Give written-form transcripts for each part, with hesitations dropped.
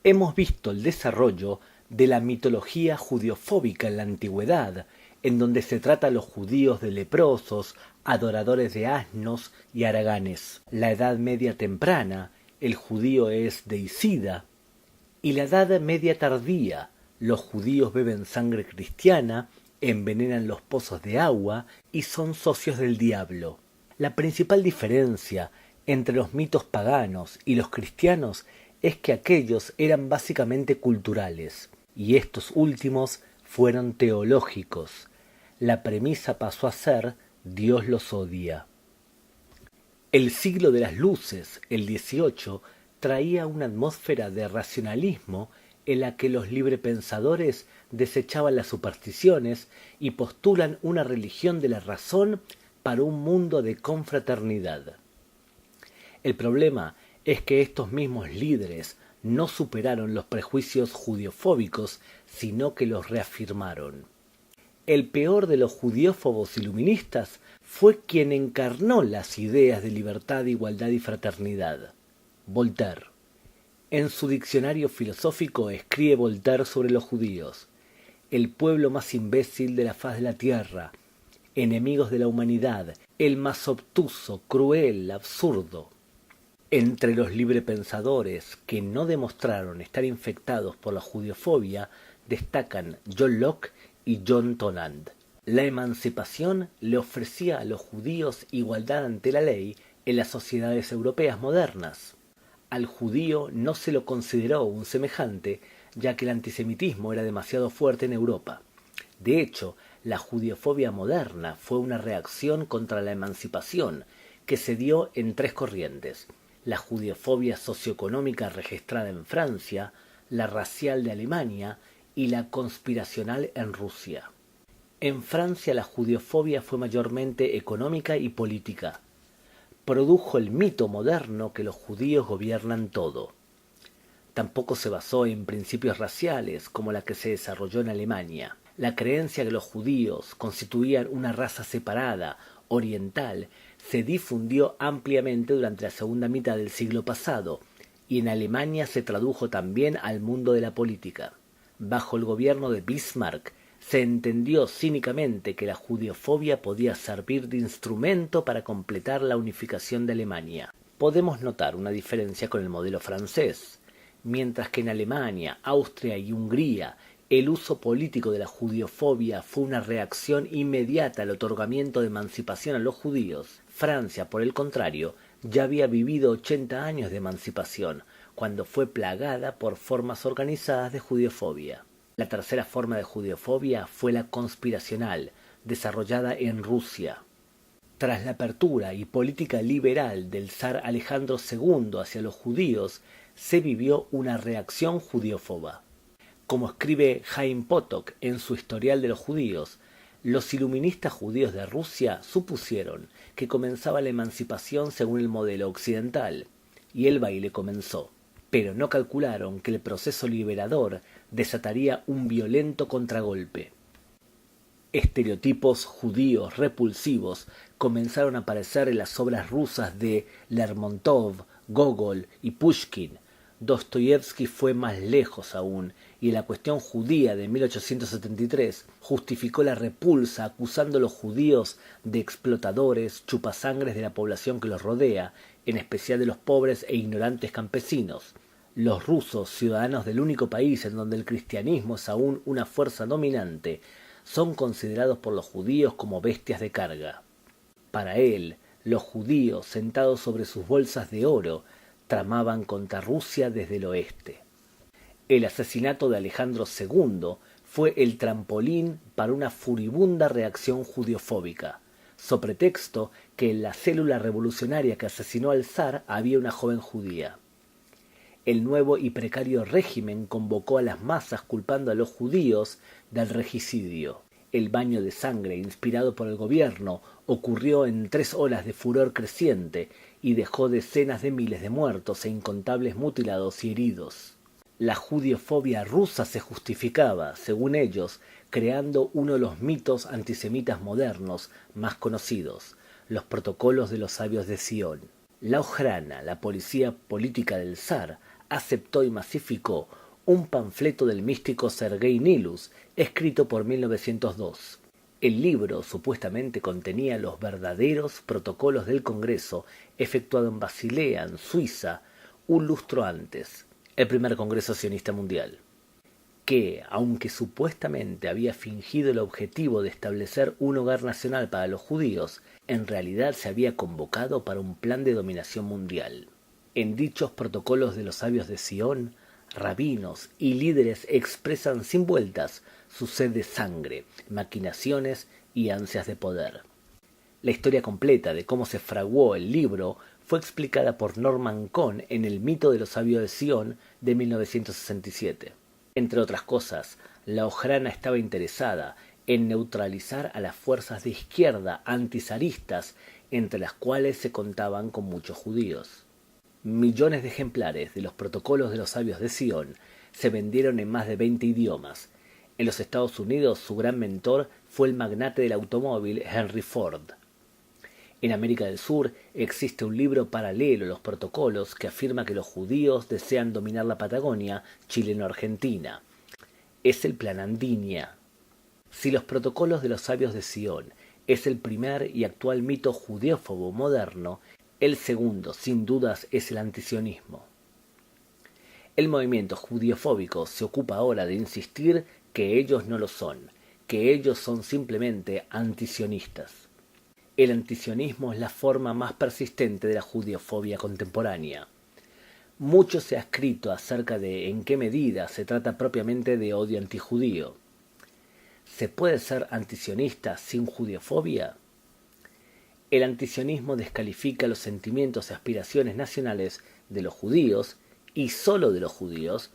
hemos visto el desarrollo de la mitología judiofóbica en la antigüedad, en donde se trata a los judíos de leprosos, adoradores de asnos y haraganes. La Edad Media temprana, el judío es deicida, y la Edad Media tardía, los judíos beben sangre cristiana, envenenan los pozos de agua y son socios del diablo. La principal diferencia entre los mitos paganos y los cristianos es que aquellos eran básicamente culturales y estos últimos fueron teológicos. La premisa pasó a ser Dios los odia. El siglo de las luces, el XVIII, traía una atmósfera de racionalismo en la que los librepensadores desechaban las supersticiones y postulan una religión de la razón para un mundo de confraternidad. El problema es que estos mismos líderes no superaron los prejuicios judiofóbicos, sino que los reafirmaron. El peor de los judiófobos iluministas fue quien encarnó las ideas de libertad, igualdad y fraternidad, Voltaire. En su diccionario filosófico escribe Voltaire sobre los judíos: el pueblo más imbécil de la faz de la tierra, enemigos de la humanidad, el más obtuso, cruel, absurdo. Entre los librepensadores que no demostraron estar infectados por la judiofobia destacan John Locke y John Toland. La emancipación le ofrecía a los judíos igualdad ante la ley en las sociedades europeas modernas. Al judío no se lo consideró un semejante, ya que el antisemitismo era demasiado fuerte en Europa. De hecho, la judiofobia moderna fue una reacción contra la emancipación, que se dio en tres corrientes: la judiofobia socioeconómica registrada en Francia, la racial de Alemania y la conspiracional en Rusia. En Francia la judiofobia fue mayormente económica y política. Produjo el mito moderno que los judíos gobiernan todo. Tampoco se basó en principios raciales como la que se desarrolló en Alemania. La creencia que los judíos constituían una raza separada, oriental, se difundió ampliamente durante la segunda mitad del siglo pasado y en Alemania se tradujo también al mundo de la política. Bajo el gobierno de Bismarck se entendió cínicamente que la judiofobia podía servir de instrumento para completar la unificación de Alemania. Podemos notar una diferencia con el modelo francés. Mientras que en Alemania, Austria y Hungría el uso político de la judiofobia fue una reacción inmediata al otorgamiento de emancipación a los judíos, Francia, por el contrario, ya había vivido 80 años de emancipación, cuando fue plagada por formas organizadas de judiofobia. La tercera forma de judiofobia fue la conspiracional, desarrollada en Rusia. Tras la apertura y política liberal del zar Alejandro II hacia los judíos, se vivió una reacción judiófoba. Como escribe Chaim Potok en su Historial de los Judíos, los iluministas judíos de Rusia supusieron que comenzaba la emancipación según el modelo occidental, y el baile comenzó. Pero no calcularon que el proceso liberador desataría un violento contragolpe. Estereotipos judíos repulsivos comenzaron a aparecer en las obras rusas de Lermontov, Gogol y Pushkin. Dostoyevsky fue más lejos aún, y en La cuestión judía de 1873 justificó la repulsa acusando a los judíos de explotadores, chupasangres de la población que los rodea, en especial de los pobres e ignorantes campesinos. Los rusos, ciudadanos del único país en donde el cristianismo es aún una fuerza dominante, son considerados por los judíos como bestias de carga. Para él, los judíos, sentados sobre sus bolsas de oro, tramaban contra Rusia desde el oeste. El asesinato de Alejandro II fue el trampolín para una furibunda reacción judiofóbica, so pretexto que en la célula revolucionaria que asesinó al zar había una joven judía. El nuevo y precario régimen convocó a las masas culpando a los judíos del regicidio. El baño de sangre inspirado por el gobierno ocurrió en 3 olas de furor creciente y dejó decenas de miles de muertos e incontables mutilados y heridos. La judiofobia rusa se justificaba, según ellos, creando uno de los mitos antisemitas modernos más conocidos, los protocolos de los sabios de Sion. La Ojrana, la policía política del zar, aceptó y masificó un panfleto del místico Sergei Nilus, escrito por 1902. El libro supuestamente contenía los verdaderos protocolos del Congreso efectuado en Basilea, en Suiza, un lustro antes, el primer Congreso Sionista Mundial, que, aunque supuestamente había fingido el objetivo de establecer un hogar nacional para los judíos, en realidad se había convocado para un plan de dominación mundial. En dichos protocolos de los sabios de Sion, rabinos y líderes expresan sin vueltas su sed de sangre, maquinaciones y ansias de poder. La historia completa de cómo se fraguó el libro fue explicada por Norman Cohn en El mito de los sabios de Sion de 1967. Entre otras cosas, la Ojrana estaba interesada en neutralizar a las fuerzas de izquierda antizaristas, entre las cuales se contaban con muchos judíos. Millones de ejemplares de los protocolos de los sabios de Sion se vendieron en más de 20 idiomas. En los Estados Unidos su gran mentor fue el magnate del automóvil Henry Ford. En América del Sur existe un libro paralelo a los protocolos que afirma que los judíos desean dominar la Patagonia chileno-argentina. Es el Plan Andinia. Si los protocolos de los sabios de Sion es el primer y actual mito judeófobo moderno, el segundo, sin dudas, es el antisionismo. El movimiento judeofóbico se ocupa ahora de insistir que ellos no lo son, que ellos son simplemente antisionistas. El antisionismo es la forma más persistente de la judeofobia contemporánea. Mucho se ha escrito acerca de en qué medida se trata propiamente de odio antijudío. ¿Se puede ser antisionista sin judeofobia? El antisionismo descalifica los sentimientos y aspiraciones nacionales de los judíos, y sólo de los judíos,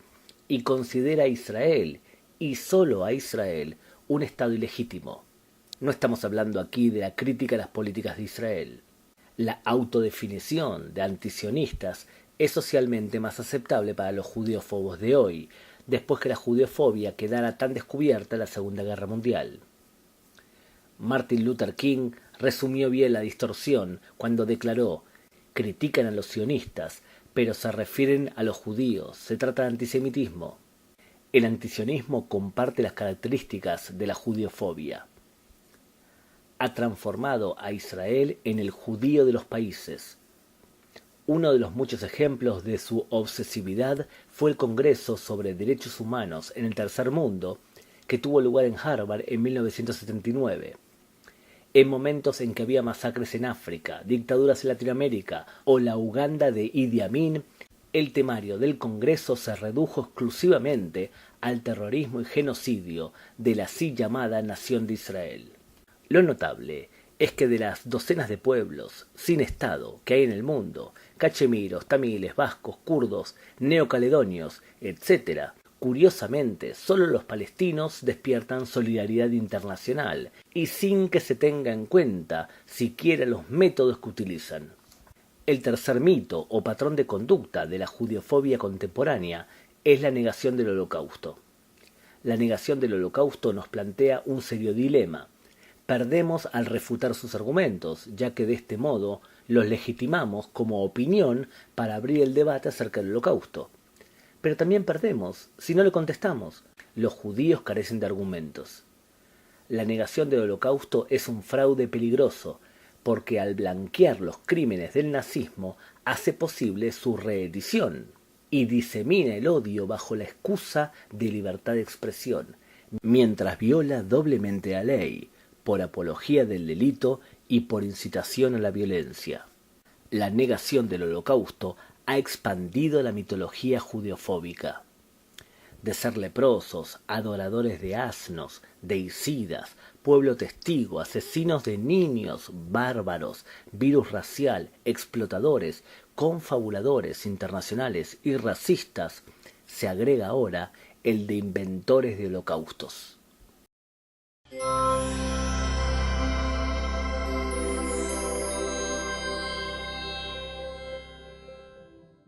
y considera a Israel, y sólo a Israel, un Estado ilegítimo. No estamos hablando aquí de la crítica a las políticas de Israel. La autodefinición de antisionistas es socialmente más aceptable para los judeófobos de hoy, después que la judeofobia quedara tan descubierta en la Segunda Guerra Mundial. Martin Luther King resumió bien la distorsión cuando declaró: critican a los sionistas, pero se refieren a los judíos, se trata de antisemitismo. El antisionismo comparte las características de la judeofobia. Ha transformado a Israel en el judío de los países. Uno de los muchos ejemplos de su obsesividad fue el Congreso sobre Derechos Humanos en el Tercer Mundo, que tuvo lugar en Harvard en 1979. En momentos en que había masacres en África, dictaduras en Latinoamérica o la Uganda de Idi Amin, el temario del Congreso se redujo exclusivamente al terrorismo y genocidio de la así llamada Nación de Israel. Lo notable es que de las docenas de pueblos sin Estado que hay en el mundo, cachemiros, tamiles, vascos, kurdos, neocaledonios, etc., curiosamente, solo los palestinos despiertan solidaridad internacional, y sin que se tenga en cuenta siquiera los métodos que utilizan. El tercer mito o patrón de conducta de la judeofobia contemporánea es la negación del Holocausto. La negación del Holocausto nos plantea un serio dilema. Perdemos al refutar sus argumentos, ya que de este modo los legitimamos como opinión para abrir el debate acerca del Holocausto. Pero también perdemos si no le contestamos. Los judíos carecen de argumentos. La negación del Holocausto es un fraude peligroso, porque al blanquear los crímenes del nazismo hace posible su reedición y disemina el odio bajo la excusa de libertad de expresión, mientras viola doblemente la ley, por apología del delito y por incitación a la violencia. La negación del Holocausto ha expandido la mitología judeofóbica. De ser leprosos, adoradores de asnos, deicidas, pueblo testigo, asesinos de niños, bárbaros, virus racial, explotadores, confabuladores internacionales y racistas, se agrega ahora el de inventores de holocaustos.